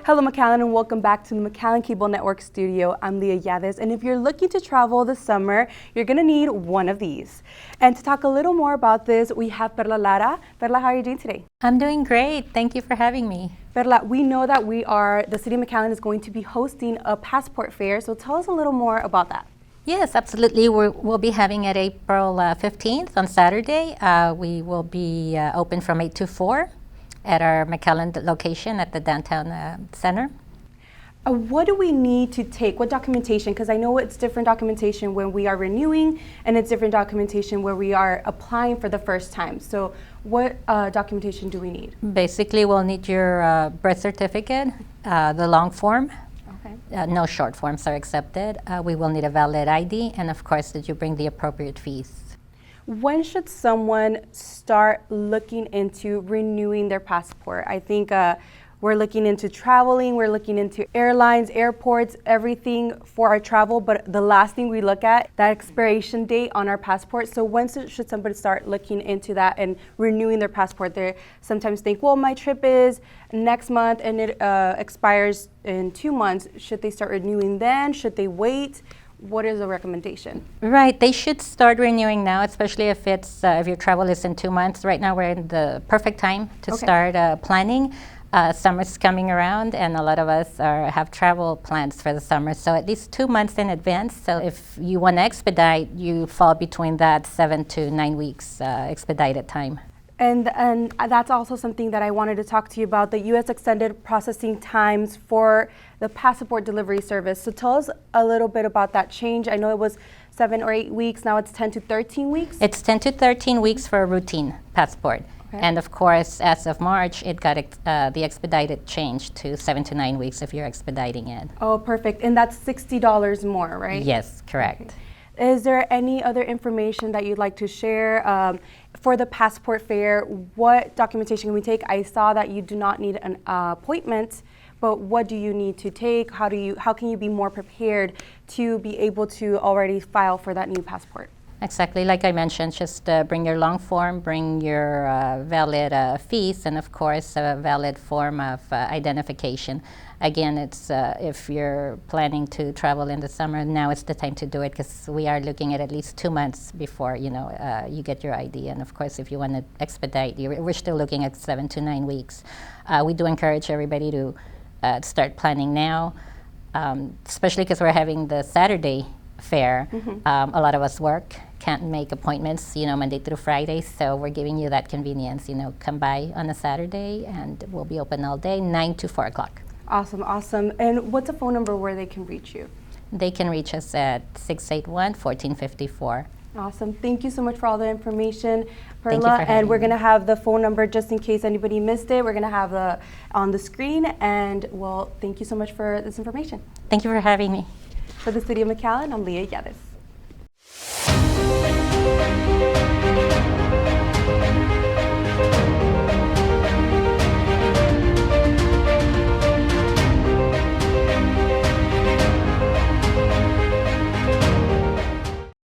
Hello McAllen and welcome back to the McAllen Cable Network studio. I'm Leah Yades, and if you're looking to travel this summer, you're gonna need one of these. And to talk a little more about this, we have Perla Lara. Perla, how are you doing today? I'm doing great. Thank you for having me. Perla, we know that the city of McAllen is going to be hosting a passport fair, so tell us a little more about that. Yes, absolutely. We'll be having it April 15th on Saturday. We will be open from 8 to 4 at our McAllen location at the downtown center. What do we need to take? What documentation? Because I know it's different documentation when we are renewing, and it's different documentation where we are applying for the first time. So what documentation do we need? Basically, we'll need your birth certificate, the long form. Okay. No short forms are accepted. We will need a valid ID, and of course, that you bring the appropriate fees. When should someone start looking into renewing their passport? I think we're looking into traveling, we're looking into airlines, airports, everything for our travel, but the last thing we look at, that expiration date on our passport. So when should somebody start looking into that and renewing their passport? They sometimes think, well, my trip is next month and it expires in 2 months. Should they start renewing then? Should they wait? What is the recommendation? Right, they should start renewing now, especially if it's if your travel is in 2 months. Right now, we're in the perfect time to start planning. Summer's coming around, and a lot of us have travel plans for the summer, so at least 2 months in advance. So if you want to expedite, you fall between that 7 to 9 weeks expedited time. And that's also something that I wanted to talk to you about, the U.S. extended processing times for the passport delivery service. So tell us a little bit about that change. I know it was 7 or 8 weeks, now it's 10 to 13 weeks? It's 10 to 13 weeks for a routine passport. Okay. And of course, as of March, it got the expedited change to 7 to 9 weeks if you're expediting it. Oh, perfect. And that's $60 more, right? Yes, correct. Okay. Is there any other information that you'd like to share? For the passport fair, what documentation can we take? I saw that you do not need an appointment, but what do you need to take? How can you be more prepared to be able to already file for that new passport? Exactly, like I mentioned, just bring your long form, bring your valid fees, and of course a valid form of identification. Again, it's if you're planning to travel in the summer, now is the time to do it, because we are looking at least 2 months before you get your ID. And of course, if you want to expedite, we're still looking at 7 to 9 weeks. We do encourage everybody to start planning now, especially because we're having the Saturday fair. A lot of us work, can't make appointments, Monday through Friday, so we're giving you that convenience. Come by on a Saturday, and we'll be open all day, 9 to 4 o'clock. Awesome, awesome. And what's a phone number where they can reach you? They can reach us at 681-1454. Awesome. Thank you so much for all the information, Perla. And we're going to have the phone number just in case anybody missed it. We're going to have on the screen. And well, thank you so much for this information. Thank you for having me. For the City of McAllen, I'm Leah Yades.